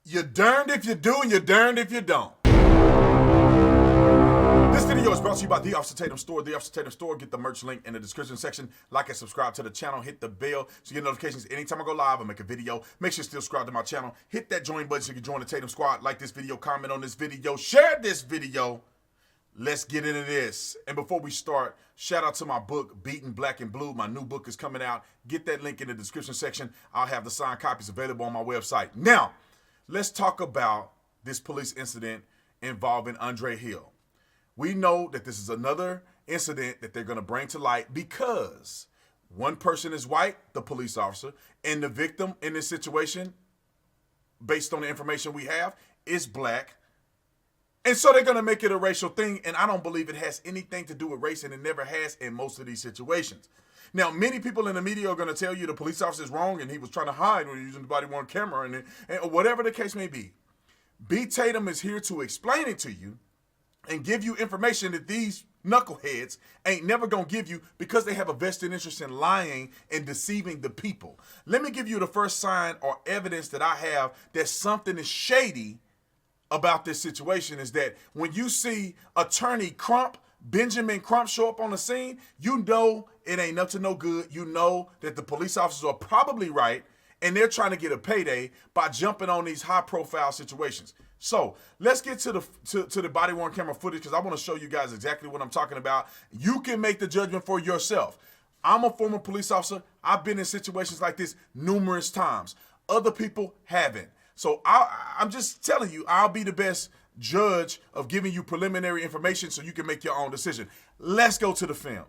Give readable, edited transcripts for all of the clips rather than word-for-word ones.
You're darned if you do and you're darned if you don't. This video is brought to you by The Officer Tatum Store. The Officer Tatum Store. Get the merch link in the description section. Like and subscribe to the channel. Hit the bell so you get notifications anytime I go live or make a video. Make sure you still subscribe to my channel. Hit that join button so you can join the Tatum Squad. Like this video, comment on this video, share this video. Let's get into this. And before we start, shout out to my book, Beaten Black and Blue. My new book is coming out. Get that link in the description section. I'll have the signed copies available on my website. Now, let's talk about this police incident involving Andre Hill. We know that this is another incident that they're going to bring to light because one person is white, the police officer, and the victim in this situation, based on the information we have, is black. And so they're going to make it a racial thing, and I don't believe it has anything to do with race, and it never has in most of these situations. Now, many people in the media are going to tell you the police officer is wrong and he was trying to hide when he was using the body-worn camera, and whatever the case may be. B. Tatum is here to explain it to you and give you information that these knuckleheads ain't never gonna give you because they have a vested interest in lying and deceiving the people. Let me give you the first sign or evidence that I have that something is shady about this situation is that when you see attorney Crump, Benjamin Crump, show up on the scene, you know it ain't up to no good. You know that the police officers are probably right and they're trying to get a payday by jumping on these high-profile situations. So let's get to the body-worn camera footage because I want to show you guys exactly what I'm talking about. You can make the judgment for yourself. I'm a former police officer. I've been in situations like this numerous times. Other people haven't. So I'm just telling you, I'll be the best judge of giving you preliminary information so you can make your own decision. Let's go to the film.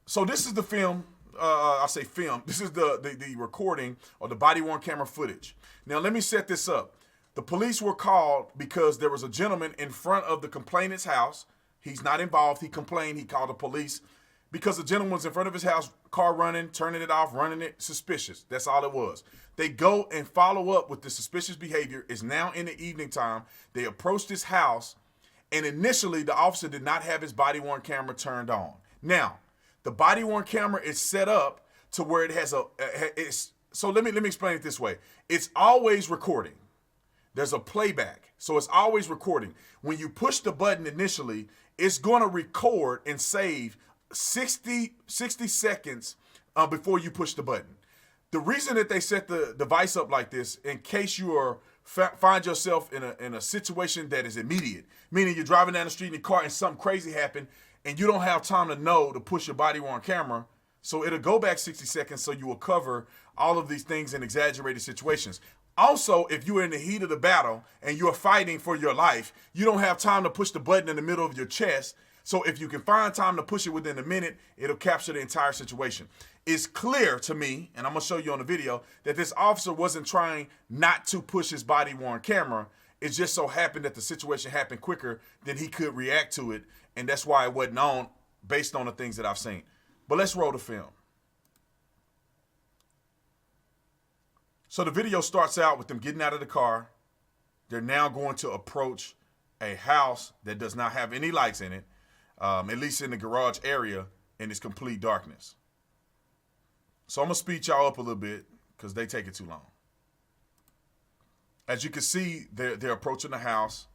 So this is the film. I say film. This is the recording or the body-worn camera footage. Now, let me set this up. The police were called because there was a gentleman in front of the complainant's house. He's not involved. He complained. He called the police because the gentleman was in front of his house, car running, turning it off, running it, suspicious. That's all it was. They go and follow up with the suspicious behavior. It's now in the evening time. They approached his house, and initially the officer did not have his body-worn camera turned on. Now, the body-worn camera is set up to where it has so let me explain it this way. It's always recording. There's a playback, so it's always recording. When you push the button initially, it's going to record and save 60 seconds before you push the button. The reason that they set the device up like this, in case you find yourself in a situation that is immediate, meaning you're driving down the street in your car and something crazy happened, and you don't have time to know to push your body-worn camera, so it'll go back 60 seconds so you will cover all of these things in exaggerated situations. Also, if you're in the heat of the battle and you're fighting for your life, you don't have time to push the button in the middle of your chest. So if you can find time to push it within a minute, it'll capture the entire situation. It's clear to me, and I'm going to show you on the video, that this officer wasn't trying not to push his body-worn camera. It just so happened that the situation happened quicker than he could react to it, and that's why it wasn't on based on the things that I've seen. But let's roll the film. So the video starts out with them getting out of the car. They're now going to approach a house that does not have any lights in it, at least in the garage area, and it's complete darkness. So I'm going to speed y'all up a little bit because they take it too long. As you can see, they're approaching the house.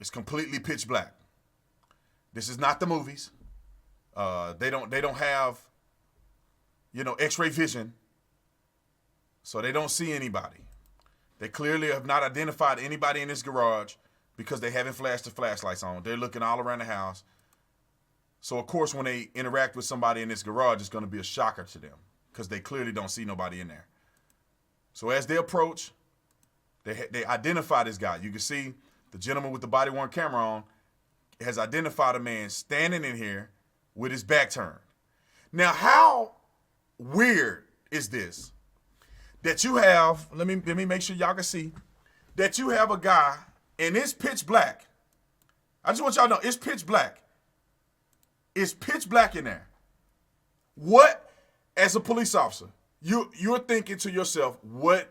It's completely pitch black. This is not the movies. They don't have, X-ray vision. So they don't see anybody. They clearly have not identified anybody in this garage because they haven't flashed the flashlights on. They're looking all around the house. So, of course, when they interact with somebody in this garage, it's going to be a shocker to them because they clearly don't see nobody in there. So as they approach, they identify this guy. You can see the gentleman with the body-worn camera on has identified a man standing in here with his back turned. Now, how weird is this? That you have, let me make sure y'all can see, that you have a guy, and it's pitch black. I just want y'all to know, it's pitch black. It's pitch black in there. What, as a police officer, you're thinking to yourself, what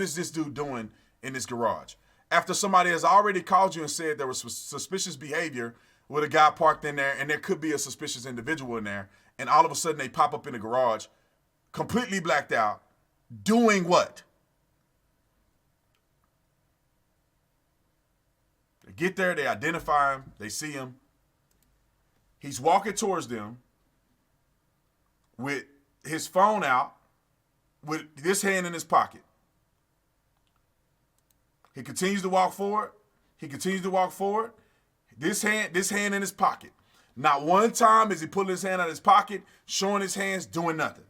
is this dude doing in this garage? After somebody has already called you and said there was suspicious behavior with a guy parked in there, and there could be a suspicious individual in there, and all of a sudden they pop up in the garage, completely blacked out, Doing what? They get there, they identify him, they see him. He's walking towards them with his phone out, with this hand in his pocket. He continues to walk forward. He continues to walk forward. This hand in his pocket. Not one time is he pulling his hand out of his pocket, showing his hands, doing nothing.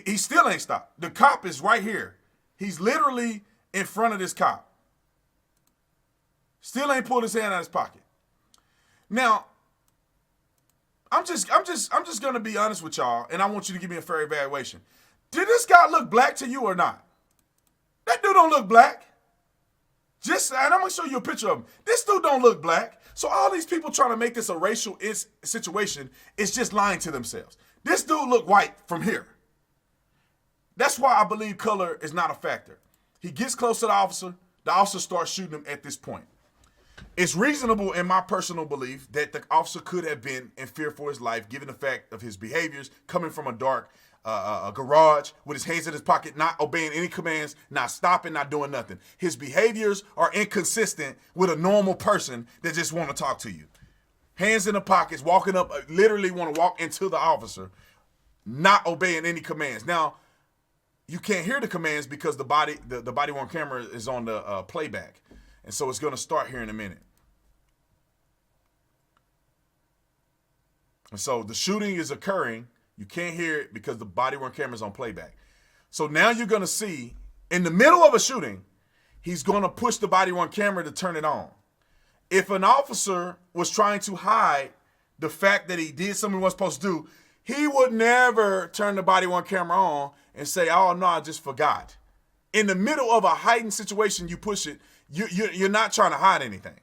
He still ain't stopped. The cop is right here. He's literally in front of this cop. Still ain't pulled his hand out of his pocket. Now, I'm just gonna be honest with y'all, and I want you to give me a fair evaluation. Did this guy look black to you or not? That dude don't look black. And I'm gonna show you a picture of him. This dude don't look black. So all these people trying to make this a racial situation is just lying to themselves. This dude look white from here. That's why I believe color is not a factor. He gets close to the officer starts shooting him at this point. It's reasonable in my personal belief that the officer could have been in fear for his life given the fact of his behaviors coming from a dark garage with his hands in his pocket, not obeying any commands, not stopping, not doing nothing. His behaviors are inconsistent with a normal person that just want to talk to you. Hands in the pockets, walking up, literally want to walk into the officer, not obeying any commands. Now, you can't hear the commands because the body-worn camera is on the playback. And so it's going to start here in a minute. And so the shooting is occurring. You can't hear it because the body-worn camera is on playback. So now you're going to see, in the middle of a shooting, he's going to push the body-worn camera to turn it on. If an officer was trying to hide the fact that he did something he wasn't supposed to do, he would never turn the body-worn camera on and say, oh, no, I just forgot. In the middle of a heightened situation, you push it. You're not trying to hide anything.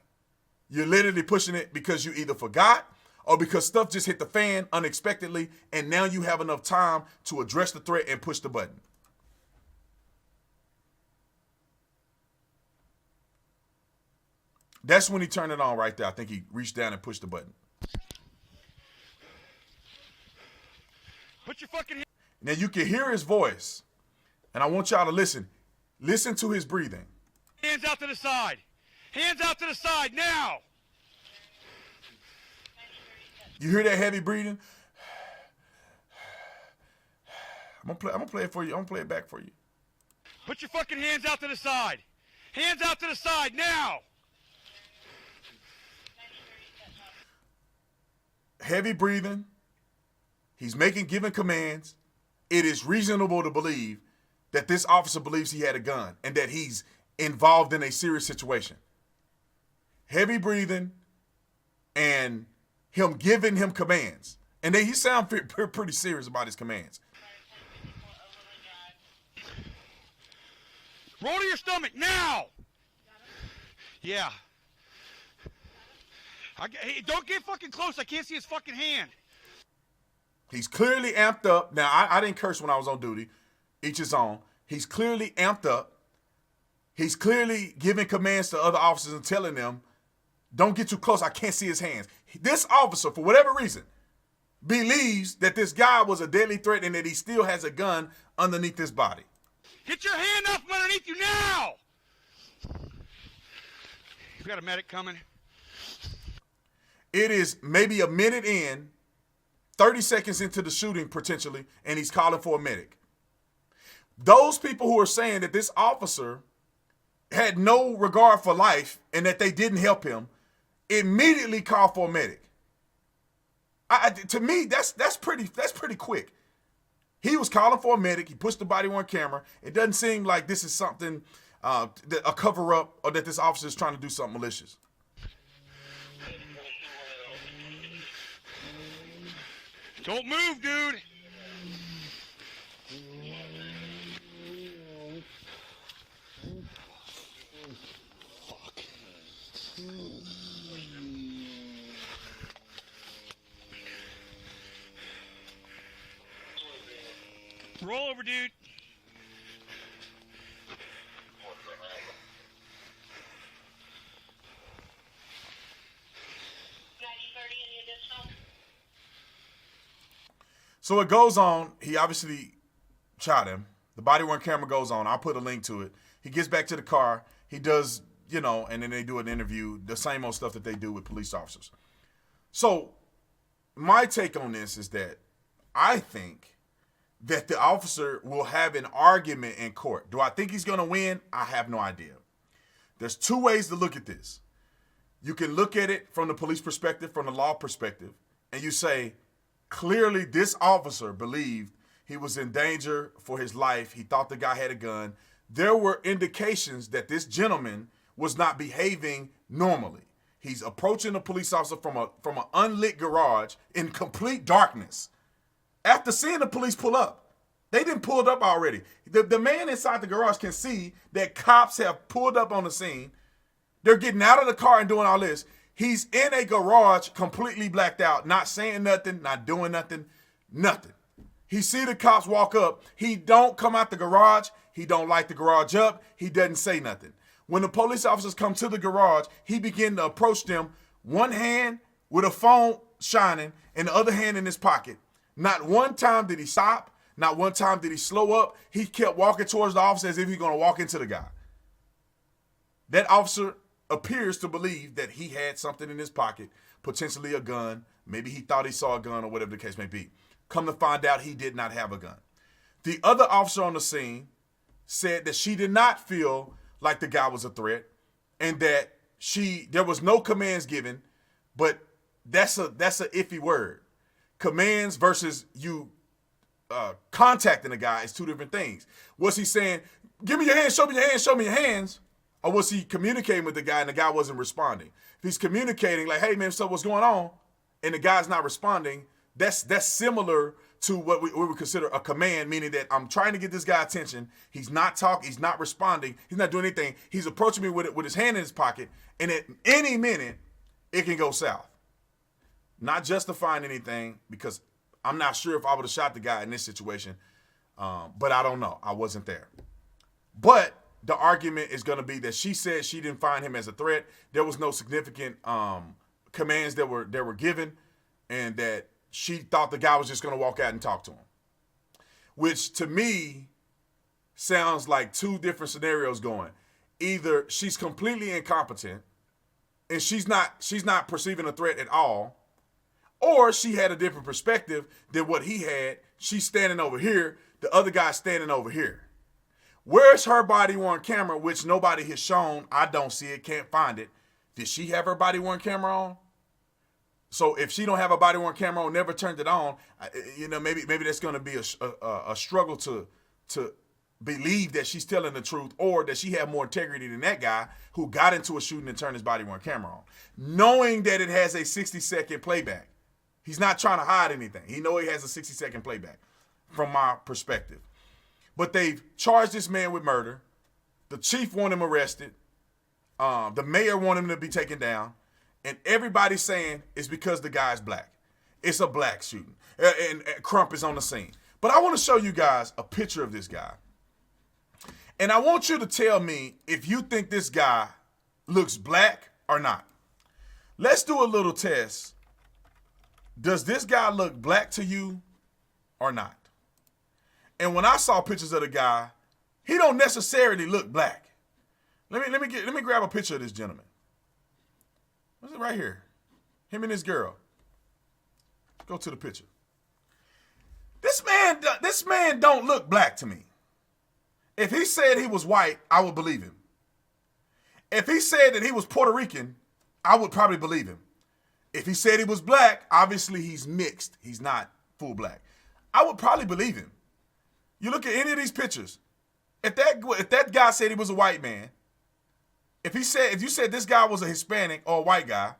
You're literally pushing it because you either forgot or because stuff just hit the fan unexpectedly, and now you have enough time to address the threat and push the button. That's when he turned it on right there. I think he reached down and pushed the button. Put your fucking hand. Now you can hear his voice, and I want y'all to listen. Listen to his breathing. Hands out to the side. Hands out to the side now. You hear that heavy breathing? I'm gonna play it for you. I'm gonna play it back for you. Put your fucking hands out to the side. Hands out to the side now. Heavy breathing. He's giving commands. It is reasonable to believe that this officer believes he had a gun and that he's involved in a serious situation. Heavy breathing and him giving him commands. And he sounds pretty serious about his commands. Roll to your stomach now. Yeah. Hey, don't get fucking close. I can't see his fucking hand. He's clearly amped up. Now, I didn't curse when I was on duty. Each his own. He's clearly amped up. He's clearly giving commands to other officers and telling them, don't get too close. I can't see his hands. This officer, for whatever reason, believes that this guy was a deadly threat and that he still has a gun underneath his body. Get your hand up from underneath you now. We got a medic coming. It is maybe a minute in, 30 seconds into the shooting potentially, and he's calling for a medic. Those people who are saying that this officer had no regard for life and that they didn't help him immediately call for a medic. To me, that's pretty quick. He was calling for a medic. He pushed the body-worn camera. It doesn't seem like this is something, a cover-up, or that this officer is trying to do something malicious. Don't move, dude. Fuck. Roll over, dude. So it goes on. He obviously shot him. The body-worn camera goes on. I'll put a link to it. He gets back to the car. He does, and then they do an interview, the same old stuff that they do with police officers. So my take on this is that I think that the officer will have an argument in court. Do I think he's going to win? I have no idea. There's two ways to look at this. You can look at it from the police perspective, from the law perspective, and you say, clearly this officer believed he was in danger for his life. He thought the guy had a gun. There were indications that this gentleman was not behaving normally. He's approaching a police officer from an unlit garage in complete darkness. After seeing the police pull up, they didn't pull up already. The man inside the garage can see that cops have pulled up on the scene. They're getting out of the car and doing all this. He's in a garage completely blacked out, not saying nothing, not doing nothing, nothing. He see the cops walk up. He don't come out the garage. He don't light the garage up. He doesn't say nothing. When the police officers come to the garage, he began to approach them, one hand with a phone shining and the other hand in his pocket. Not one time did he stop. Not one time did he slow up. He kept walking towards the officer as if he's going to walk into the guy. That officer appears to believe that he had something in his pocket, potentially a gun. Maybe he thought he saw a gun or whatever the case may be. Come to find out, he did not have a gun. The other officer on the scene said that she did not feel like the guy was a threat and that there was no commands given, but that's a iffy word. Commands versus you contacting a guy is two different things. Was he saying, give me your hands, show me your hands, show me your hands? Or was he communicating with the guy and the guy wasn't responding? If he's communicating like, hey man, so what's going on? And the guy's not responding, that's similar to what we would consider a command, meaning that I'm trying to get this guy attention. He's not talking, he's not responding, he's not doing anything. He's approaching me with his hand in his pocket, and at any minute, it can go south. Not justifying anything, because I'm not sure if I would have shot the guy in this situation, but I don't know. I wasn't there. But the argument is going to be that she said she didn't find him as a threat. There was no significant commands that were given, and that she thought the guy was just going to walk out and talk to him, which to me sounds like two different scenarios going. Either she's completely incompetent and she's not perceiving a threat at all, or she had a different perspective than what he had. She's standing over here, the other guy's standing over here. Where's her body-worn camera, which nobody has shown? I don't see it, can't find it. Did she have her body-worn camera on? So if she don't have a body-worn camera on, never turned it on, maybe that's going to be a struggle to believe that she's telling the truth, or that she had more integrity than that guy who got into a shooting and turned his body-worn camera on, knowing that it has a 60-second playback. He's not trying to hide anything. He knows he has a 60-second playback from my perspective. But they've charged this man with murder. The chief want him arrested. The mayor want him to be taken down. And everybody's saying it's because the guy's black. It's a black shooting. And Crump is on the scene. But I want to show you guys a picture of this guy. And I want you to tell me if you think this guy looks black or not. Let's do a little test. Does this guy look black to you or not? And when I saw pictures of the guy, he don't necessarily look black. Let me grab a picture of this gentleman. What's it right here? Him and his girl. Let's go to the picture. This man don't look black to me. If he said he was white, I would believe him. If he said that he was Puerto Rican, I would probably believe him. If he said he was black, obviously he's mixed. He's not full black. I would probably believe him. You look at any of these pictures. If that guy said he was a white man, if you said this guy was a Hispanic or a white guy,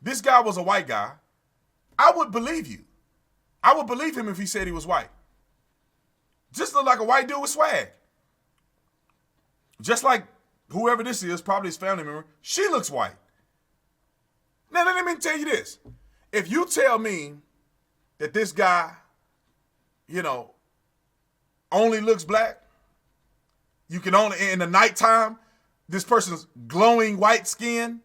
this guy was a white guy, I would believe you. I would believe him if he said he was white. Just look like a white dude with swag. Just like whoever this is, probably his family member, she looks white. Now, let me tell you this. If you tell me that this guy, only looks black, you can only, in the nighttime, this person's glowing white skin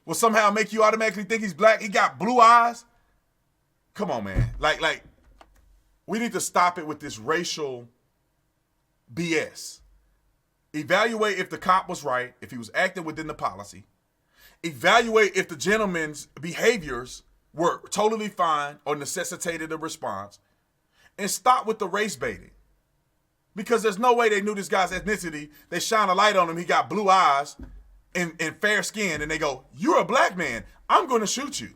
will somehow make you automatically think he's black. He got blue eyes. Come on, man. Like, we need to stop it with this racial BS. Evaluate if the cop was right, if he was acting within the policy. Evaluate if the gentleman's behaviors were totally fine or necessitated a response. And stop with the race baiting. Because there's no way they knew this guy's ethnicity. They shine a light on him. He got blue eyes and fair skin. And they go, you're a black man. I'm going to shoot you.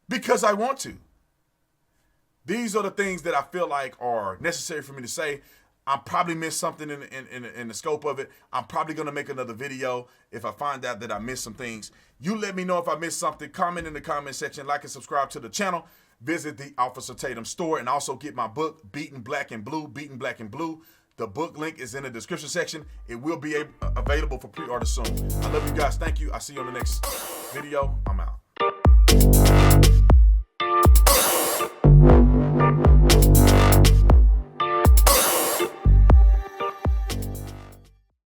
Because I want to. These are the things that I feel like are necessary for me to say. I probably missed something in the scope of it. I'm probably going to make another video if I find out that I missed some things. You let me know if I missed something. Comment in the comment section. Like and subscribe to the channel. Visit the Officer Tatum store and also get my book, Beaten Black and Blue. Beaten Black and Blue. The book link is in the description section. It will be available for pre-order soon. I love you guys. Thank you. I'll see you on the next video.